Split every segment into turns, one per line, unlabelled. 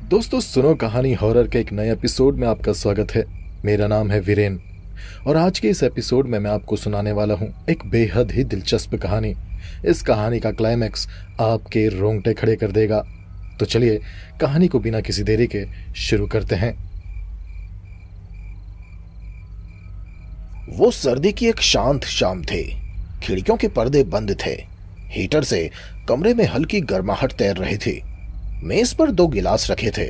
दोस्तों सुनो कहानी हॉरर के एक नए एपिसोड में आपका स्वागत है। मेरा नाम है वीरेन और आज के इस एपिसोड में मैं आपको सुनाने वाला हूं एक बेहद ही दिलचस्प कहानी। इस कहानी का क्लाइमैक्स आपके रोंगटे खड़े कर देगा। तो चलिए कहानी को बिना किसी देरी के शुरू करते हैं।
वो सर्दी की एक शांत शाम थी। खिड़कियों के पर्दे बंद थे। हीटर से कमरे में हल्की गर्माहट तैर रही थी। मेज पर 2 गिलास रखे थे।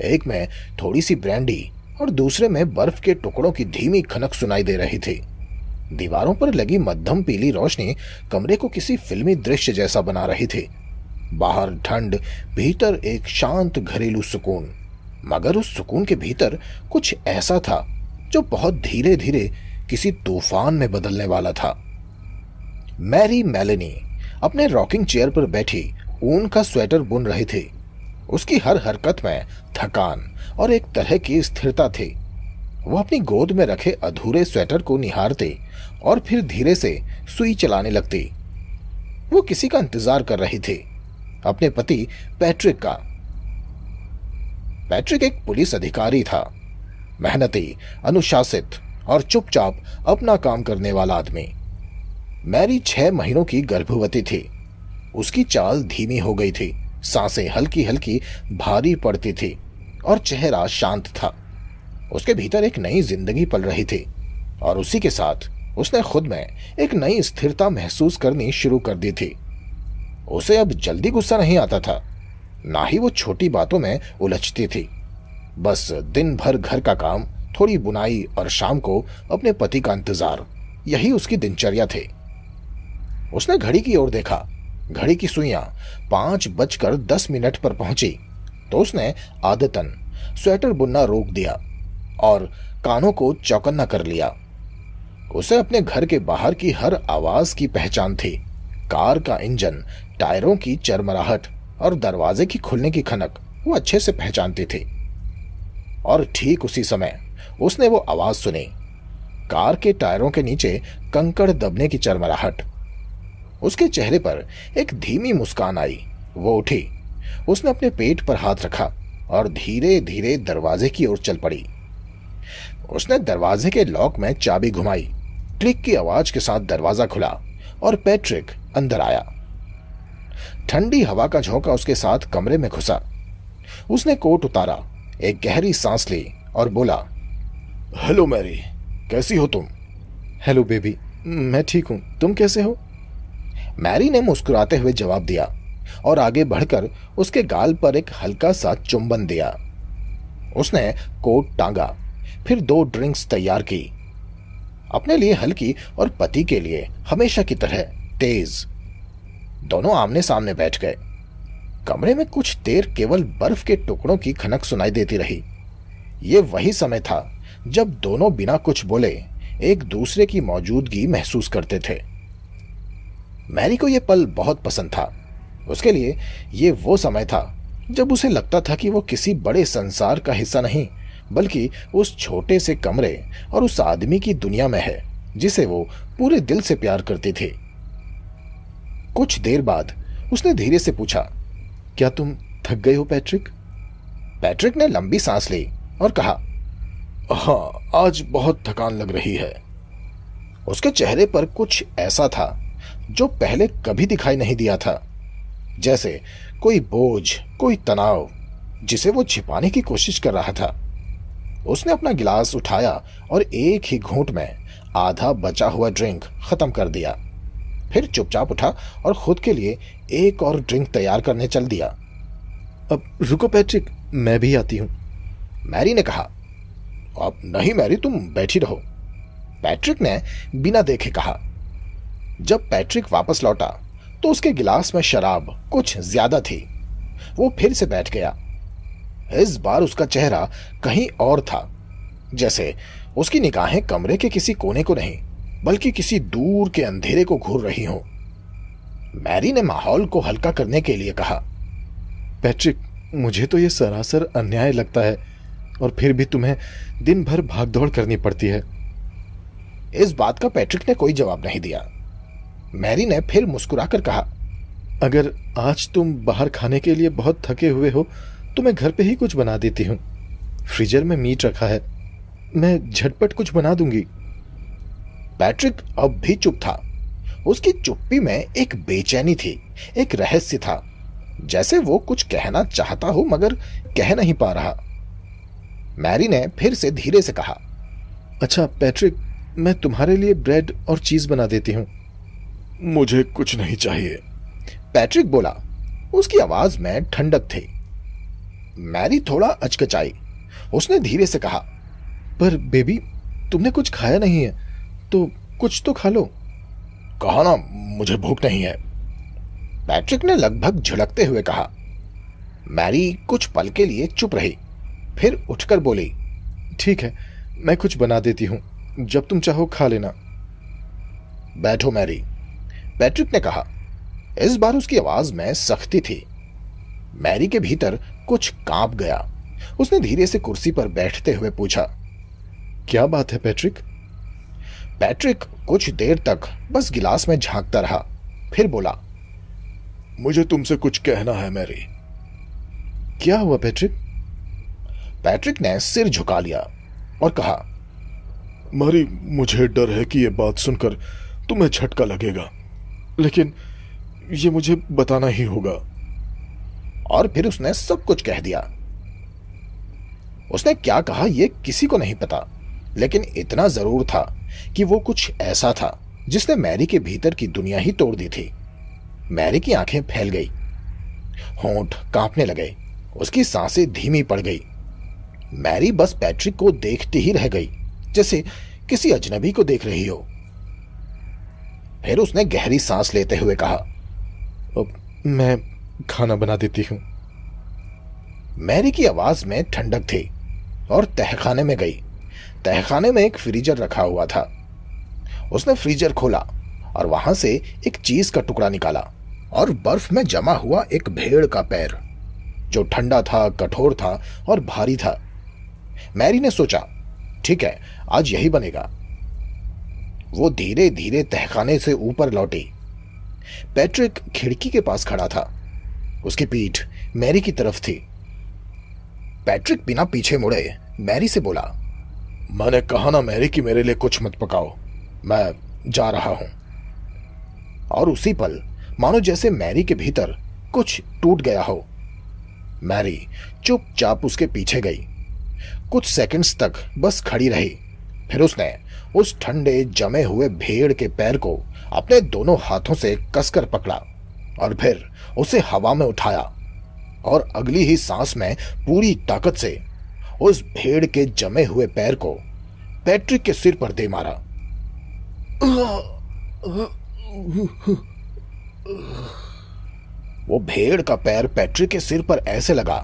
एक में थोड़ी सी ब्रांडी और दूसरे में बर्फ के टुकड़ों की धीमी खनक सुनाई दे रही थी। दीवारों पर लगी मध्यम पीली रोशनी कमरे को किसी फिल्मी दृश्य जैसा बना रही थी। बाहर ठंड, भीतर एक शांत घरेलू सुकून। मगर उस सुकून के भीतर कुछ ऐसा था जो बहुत धीरे धीरे किसी तूफान में बदलने वाला था। मैरी मेलेनी अपने रॉकिंग चेयर पर बैठी ऊन का स्वेटर बुन रही थी। उसकी हर हरकत में थकान और एक तरह की स्थिरता थी। वो अपनी गोद में रखे अधूरे स्वेटर को निहारती और फिर धीरे से सुई चलाने लगती। वो किसी का इंतजार कर रही थी, अपने पति पैट्रिक का। पैट्रिक एक पुलिस अधिकारी था, मेहनती, अनुशासित और चुपचाप अपना काम करने वाला आदमी। मैरी 6 महीनों की गर्भवती थी। उसकी चाल धीमी हो गई थी, सांसें हल्की हल्की भारी पड़ती थी और चेहरा शांत था। उसके भीतर एक नई जिंदगी पल रही थी और उसी के साथ उसने खुद में एक नई स्थिरता महसूस करनी शुरू कर दी थी। उसे अब जल्दी गुस्सा नहीं आता था, ना ही वो छोटी बातों में उलझती थी। बस दिन भर घर का काम, थोड़ी बुनाई और शाम को अपने पति का इंतजार, यही उसकी दिनचर्या थी। उसने घड़ी की ओर देखा। घड़ी की सुइयां 5:10 पर पहुंची तो उसने आदतन स्वेटर बुनना रोक दिया और कानों को चौकन्ना कर लिया। उसे अपने घर के बाहर की हर आवाज की पहचान थी। कार का इंजन, टायरों की चरमराहट और दरवाजे की खुलने की खनक वो अच्छे से पहचानती थी। और ठीक उसी समय उसने वो आवाज सुनी, कार के टायरों के नीचे कंकड़ दबने की चरमराहट। उसके चेहरे पर एक धीमी मुस्कान आई। वो उठी, उसने अपने पेट पर हाथ रखा और धीरे धीरे दरवाजे की ओर चल पड़ी। उसने दरवाजे के लॉक में चाबी घुमाई। क्लिक की आवाज के साथ दरवाजा खुला और पैट्रिक अंदर आया। ठंडी हवा का झोंका उसके साथ कमरे में घुसा। उसने कोट उतारा, एक गहरी सांस ली और बोला, हेलो मैरी, कैसी हो तुम?
हेलो बेबी, मैं ठीक हूं, तुम कैसे हो?
मैरी ने मुस्कुराते हुए जवाब दिया और आगे बढ़कर उसके गाल पर एक हल्का सा चुंबन दिया। उसने कोट टांगा, फिर 2 ड्रिंक्स तैयार की, अपने लिए हल्की और पति के लिए हमेशा की तरह तेज। दोनों आमने सामने बैठ गए। कमरे में कुछ देर केवल बर्फ के टुकड़ों की खनक सुनाई देती रही। ये वही समय था जब दोनों बिना कुछ बोले एक दूसरे की मौजूदगी महसूस करते थे। मैरी को यह पल बहुत पसंद था। उसके लिए ये वो समय था जब उसे लगता था कि वो किसी बड़े संसार का हिस्सा नहीं, बल्कि उस छोटे से कमरे और उस आदमी की दुनिया में है जिसे वो पूरे दिल से प्यार करती थी। कुछ देर बाद उसने धीरे से पूछा,
क्या तुम थक गए हो पैट्रिक?
पैट्रिक ने लंबी सांस ली और कहा, हाँ, आज बहुत थकान लग रही है। उसके चेहरे पर कुछ ऐसा था जो पहले कभी दिखाई नहीं दिया था, जैसे कोई बोझ, कोई तनाव जिसे वो छिपाने की कोशिश कर रहा था। उसने अपना गिलास उठाया और एक ही घूंट में आधा बचा हुआ ड्रिंक खत्म कर दिया। फिर चुपचाप उठा और खुद के लिए एक और ड्रिंक तैयार करने चल दिया।
अब रुको पैट्रिक, मैं भी आती हूं,
मैरी ने कहा। अब नहीं मैरी, तुम बैठी रहो, पैट्रिक ने बिना देखे कहा। जब पैट्रिक वापस लौटा तो उसके गिलास में शराब कुछ ज्यादा थी। वो फिर से बैठ गया। इस बार उसका चेहरा कहीं और था, जैसे उसकी निगाहें कमरे के किसी कोने को नहीं, बल्कि किसी दूर के अंधेरे को घूर रही हों। मैरी ने माहौल को हल्का करने के लिए कहा,
पैट्रिक, मुझे तो यह सरासर अन्याय लगता है और फिर भी तुम्हें दिन भर भागदौड़ करनी पड़ती है।
इस बात का पैट्रिक ने कोई जवाब नहीं दिया। मैरी ने फिर मुस्कुराकर कहा,
अगर आज तुम बाहर खाने के लिए बहुत थके हुए हो तो मैं घर पे ही कुछ बना देती हूँ। फ्रीजर में मीट रखा है, मैं झटपट कुछ बना दूंगी।
पैट्रिक अब भी चुप था। उसकी चुप्पी में एक बेचैनी थी, एक रहस्य था, जैसे वो कुछ कहना चाहता हो मगर कह नहीं पा रहा। मैरी ने फिर से धीरे से कहा,
अच्छा पैट्रिक, मैं तुम्हारे लिए ब्रेड और चीज बना देती हूँ।
मुझे कुछ नहीं चाहिए, पैट्रिक बोला। उसकी आवाज में ठंडक थी। मैरी थोड़ा अचकचाई। उसने धीरे से कहा,
पर बेबी, तुमने कुछ खाया नहीं है, तो कुछ तो खा लो।
कहा ना मुझे भूख नहीं है, पैट्रिक ने लगभग झिड़कते हुए कहा। मैरी कुछ पल के लिए चुप रही, फिर उठकर बोली,
ठीक है, मैं कुछ बना देती हूँ, जब तुम चाहो खा लेना।
बैठो मैरी, पैट्रिक ने कहा। इस बार उसकी आवाज में सख्ती थी। मैरी के भीतर कुछ कांप गया। उसने धीरे से कुर्सी पर बैठते हुए पूछा,
क्या बात है पैट्रिक?
पैट्रिक कुछ देर तक बस गिलास में झांकता रहा, फिर बोला, मुझे तुमसे कुछ कहना है मैरी।
क्या हुआ पैट्रिक?
पैट्रिक ने सिर झुका लिया और कहा, मैरी, मुझे डर है कि यह बात सुनकर तुम्हें झटका लगेगा, लेकिन ये मुझे बताना ही होगा। और फिर उसने सब कुछ कह दिया। उसने क्या कहा यह किसी को नहीं पता, लेकिन इतना जरूर था कि वो कुछ ऐसा था जिसने मैरी के भीतर की दुनिया ही तोड़ दी थी। मैरी की आंखें फैल गई, होंठ कांपने लगे, उसकी सांसें धीमी पड़ गई। मैरी बस पैट्रिक को देखती ही रह गई, जैसे किसी अजनबी को देख रही हो। फिर उसने गहरी सांस लेते हुए कहा,
अब मैं खाना बना देती हूं।
मैरी की आवाज में ठंडक थी और तहखाने में गई। तहखाने में एक फ्रीजर रखा हुआ था। उसने फ्रीजर खोला और वहां से एक चीज का टुकड़ा निकाला और बर्फ में जमा हुआ एक भेड़ का पैर, जो ठंडा था, कठोर था और भारी था। मैरी ने सोचा, ठीक है, आज यही बनेगा। वो धीरे धीरे तहखाने से ऊपर लौटी। पैट्रिक खिड़की के पास खड़ा था। उसकी पीठ मैरी की तरफ थी। पैट्रिक बिना पीछे मुड़े मैरी से बोला, मैंने कहा ना मैरी कि मेरे लिए कुछ मत पकाओ, मैं जा रहा हूं। और उसी पल मानो जैसे मैरी के भीतर कुछ टूट गया हो। मैरी चुपचाप उसके पीछे गई। कुछ सेकंड्स तक बस खड़ी रही। फिर उसने उस ठंडे जमे हुए भेड़ के पैर को अपने दोनों हाथों से कसकर पकड़ा और फिर उसे हवा में उठाया और अगली ही सांस में पूरी ताकत से उस भेड़ के जमे हुए पैर को पैट्रिक के सिर पर दे मारा। वो भेड़ का पैर पैट्रिक के सिर पर ऐसे लगा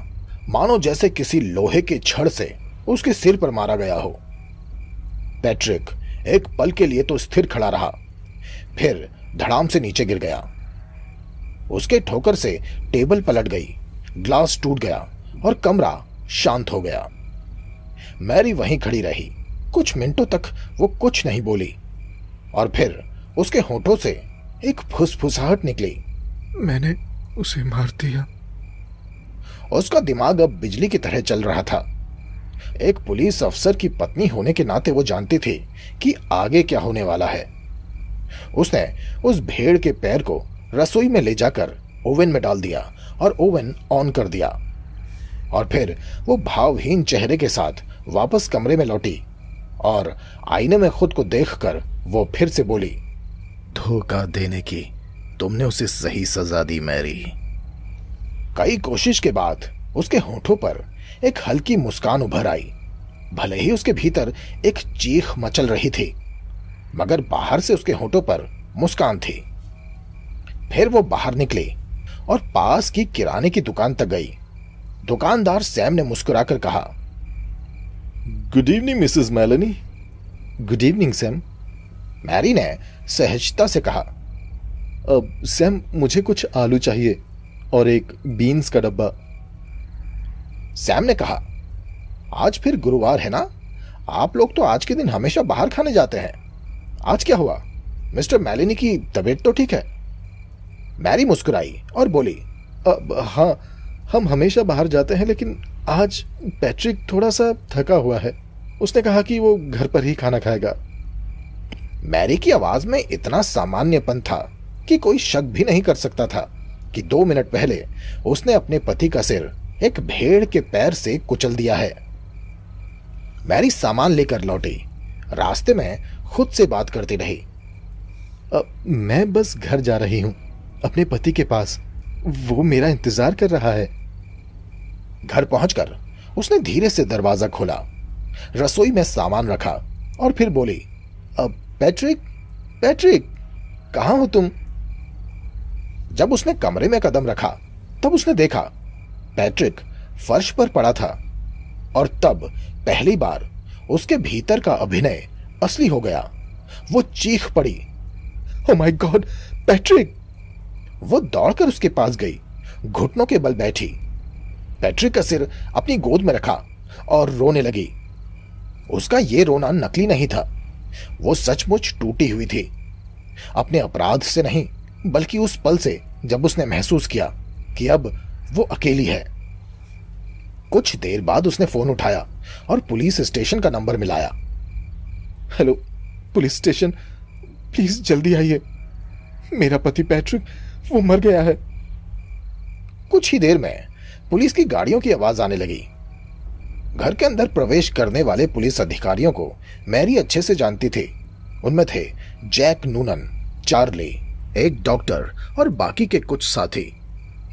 मानो जैसे किसी लोहे के छड़ से उसके सिर पर मारा गया हो। पैट्रिक एक पल के लिए तो स्थिर खड़ा रहा, फिर धड़ाम से नीचे गिर गया। उसके ठोकर से टेबल पलट गई, ग्लास टूट गया और कमरा शांत हो गया। मैरी वहीं खड़ी रही। कुछ मिनटों तक वो कुछ नहीं बोली और फिर उसके होठों से एक फुसफुसाहट निकली,
मैंने उसे मार दिया।
उसका दिमाग अब बिजली की तरह चल रहा था। एक पुलिस अफसर की पत्नी होने के नाते वो जानती थी कि आगे क्या होने वाला है। उसने उस भेड़ के पैर को रसोई में ले जाकर ओवन में डाल दिया और ओवन ऑन कर दिया। और फिर वो भावहीन चेहरे के साथ वापस कमरे में लौटी और आईने में खुद को देखकर वो फिर से बोली, धोखा देने की तुमने उसे सही सजा दी मैरी। कई कोशिश के बाद उसके होठों पर एक हल्की मुस्कान उभर आई। भले ही उसके भीतर एक चीख मचल रही थी, मगर बाहर से उसके होठों पर मुस्कान थी। फिर वो बाहर निकली और पास की किराने की दुकान तक गई। दुकानदार सैम ने मुस्कुराकर कहा,
good evening Mrs Melanie. Good evening Sam,
Mary ने सहजता से कहा।
अब सैम, मुझे कुछ आलू चाहिए और एक बीन्स का डब्बा।
सैम ने कहा, आज फिर गुरुवार है ना, आप लोग तो आज के दिन हमेशा बाहर खाने जाते हैं। आज क्या हुआ? मिस्टर मेलेनी की तबीयत तो ठीक है? मैरी मुस्कुराई और बोली,
हाँ हम हमेशा बाहर जाते हैं, लेकिन आज पैट्रिक थोड़ा सा थका हुआ है। उसने कहा कि वो घर पर ही खाना खाएगा।
मैरी की आवाज में इतना सामान्यपन था कि कोई शक भी नहीं कर सकता था कि 2 मिनट पहले उसने अपने पति का सिर एक भेड़ के पैर से कुचल दिया है। मैरी सामान लेकर लौटी। रास्ते में खुद से बात करती रही।
मैं बस घर जा रही हूं, अपने पति के पास। वो मेरा इंतजार कर रहा है।
घर पहुंचकर उसने धीरे से दरवाजा खोला, रसोई में सामान रखा और फिर बोली, अब पैट्रिक, पैट्रिक, कहां हो तुम? जब उसने कमरे में कदम रखा तब उसने देखा पैट्रिक फर्श पर पड़ा था और तब पहली बार उसके भीतर का अभिनय असली हो गया। वो चीख पड़ी,
ओह माय गॉड, पैट्रिक!
वो दौड़कर उसके पास गई, घुटनों के बल बैठी, पैट्रिक का सिर अपनी गोद में रखा और रोने लगी। उसका ये रोना नकली नहीं था, वो सचमुच टूटी हुई थी। अपने अपराध से नहीं, बल्कि उस पल से जब उसने महसूस किया कि अब वो अकेली है। कुछ देर बाद उसने फोन उठाया और पुलिस स्टेशन का नंबर मिलाया।
हेलो पुलिस स्टेशन, प्लीज जल्दी आइए। मेरा पति पैट्रिक, वो मर गया है।
कुछ ही देर में पुलिस की गाड़ियों की आवाज आने लगी। घर के अंदर प्रवेश करने वाले पुलिस अधिकारियों को मैरी अच्छे से जानती थी। उनमें थे जैक नूनन, चार्ली, एक डॉक्टर और बाकी के कुछ साथी।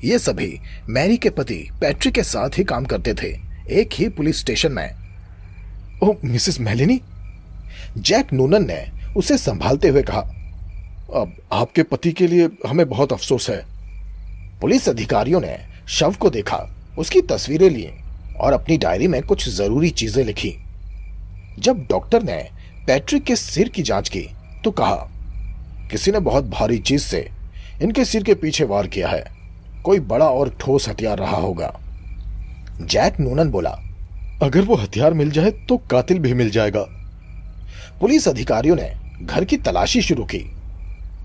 ये सभी मैरी के पति पैट्रिक के साथ ही काम करते थे, एक ही पुलिस स्टेशन में।
ओह मिसेस मेलिनी,
जैक नूनन ने उसे संभालते हुए कहा,
अब आपके पति के लिए हमें बहुत अफसोस है।
पुलिस अधिकारियों ने शव को देखा, उसकी तस्वीरें ली और अपनी डायरी में कुछ जरूरी चीजें लिखी। जब डॉक्टर ने पैट्रिक के सिर की जांच की तो कहा, किसी ने बहुत भारी चीज से इनके सिर के पीछे वार किया है, कोई बड़ा और ठोस हथियार रहा होगा। जैक नूनन बोला,
अगर वो हथियार मिल जाए तो कातिल भी मिल जाएगा।
पुलिस अधिकारियों ने घर की तलाशी शुरू की,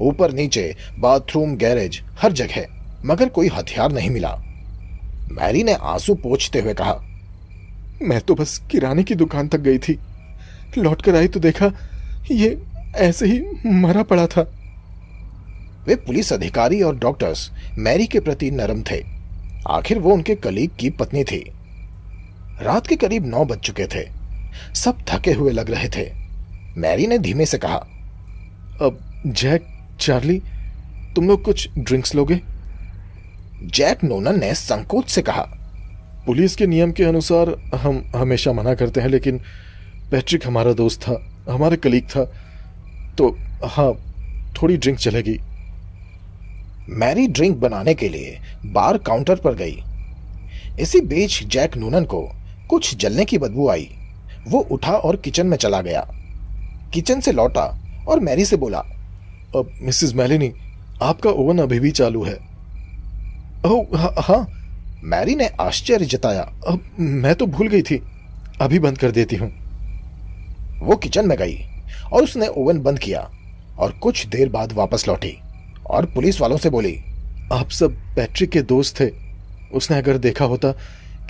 ऊपर नीचे, बाथरूम, गैरेज, हर जगह, मगर कोई हथियार नहीं मिला। मैरी ने आंसू पोंछते हुए कहा,
मैं तो बस किराने की दुकान तक गई थी, लौटकर आई तो देखा ये ऐसे ही मरा पड़ा था।
वे पुलिस अधिकारी और डॉक्टर्स मैरी के प्रति नरम थे। आखिर वो उनके कलीग की पत्नी थी। रात के करीब 9 बज चुके थे। सब थके हुए लग रहे थे। मैरी ने धीमे से कहा,
अब जैक, चार्ली, तुम लोग कुछ ड्रिंक्स लोगे?
जैक नूनन ने संकोच से कहा,
पुलिस के नियम के अनुसार हम हमेशा मना करते हैं, लेकिन पैट्रिक हमारा दोस्त था, हमारा कलीग था, तो हाँ, थोड़ी ड्रिंक चलेगी।
मैरी ड्रिंक बनाने के लिए बार काउंटर पर गई। इसी बीच जैक नूनन को कुछ जलने की बदबू आई। वो उठा और किचन में चला गया। किचन से लौटा और मैरी से बोला,
अब मिसेस मेलिनी, आपका ओवन अभी भी चालू है? ओह हाँ,
मैरी ने आश्चर्य जताया।
अब मैं तो भूल गई थी, अभी बंद कर देती हूं।
वो किचन में गई और उसने ओवन बंद किया और कुछ देर बाद वापस लौटी और पुलिस वालों से बोली,
आप सब पैट्रिक के दोस्त थे। उसने अगर देखा होता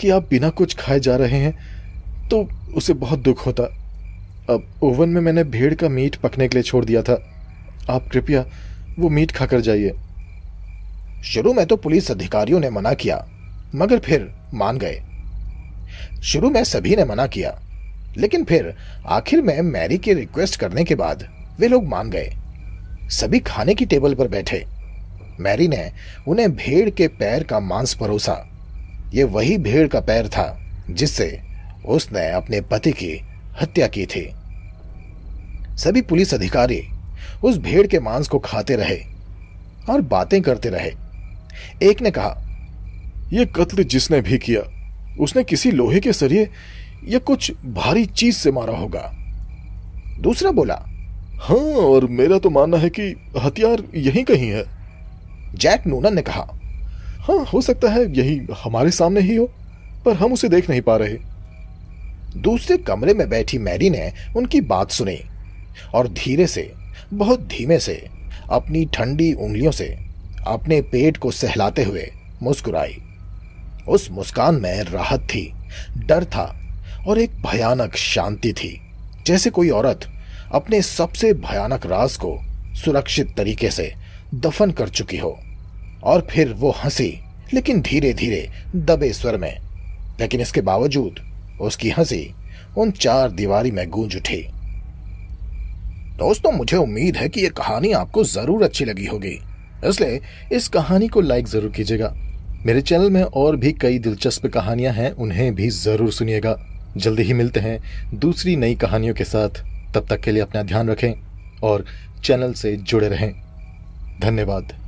कि आप बिना कुछ खाए जा रहे हैं तो उसे बहुत दुख होता। अब ओवन में मैंने भेड़ का मीट पकने के लिए छोड़ दिया था। आप कृपया वो मीट खाकर जाइए।
शुरू में तो पुलिस अधिकारियों ने मना किया, मगर फिर मान गए। शुरू में सभी ने मना किया, लेकिन फिर आखिर में मैरी के रिक्वेस्ट करने के बाद वे लोग मान गए। सभी खाने की टेबल पर बैठे। मैरी ने उन्हें भेड़ के पैर का मांस परोसा। ये वही भेड़ का पैर था जिससे उसने अपने पति की हत्या की थी। सभी पुलिस अधिकारी उस भेड़ के मांस को खाते रहे और बातें करते रहे। एक ने कहा,
यह कत्ल जिसने भी किया उसने किसी लोहे के सरिये या कुछ भारी चीज से मारा होगा।
दूसरा बोला,
हाँ, और मेरा तो मानना है कि हथियार यहीं कहीं है।
जैक नूनन ने कहा,
हाँ, हो सकता है यही हमारे सामने ही हो, पर हम उसे देख नहीं पा रहे।
दूसरे कमरे में बैठी मैरी ने उनकी बात सुनी और धीरे से, बहुत धीमे से, अपनी ठंडी उंगलियों से अपने पेट को सहलाते हुए मुस्कुराई। उस मुस्कान में राहत थी, डर था और एक भयानक शांति थी, जैसे कोई औरत अपने सबसे भयानक राज को सुरक्षित तरीके से दफन कर चुकी हो। और फिर वो हंसी, लेकिन धीरे धीरे दबे स्वर में। लेकिन इसके बावजूद उसकी हंसी उन चार दीवारी में गूंज उठी। दोस्तों, मुझे उम्मीद है कि यह कहानी आपको जरूर अच्छी लगी होगी, इसलिए
इस कहानी को लाइक जरूर कीजिएगा। मेरे चैनल में और भी कई दिलचस्प कहानियां हैं, उन्हें भी जरूर सुनिएगा। जल्दी ही मिलते हैं दूसरी नई कहानियों के साथ। तब तक के लिए अपना ध्यान रखें और चैनल से जुड़े रहें। धन्यवाद।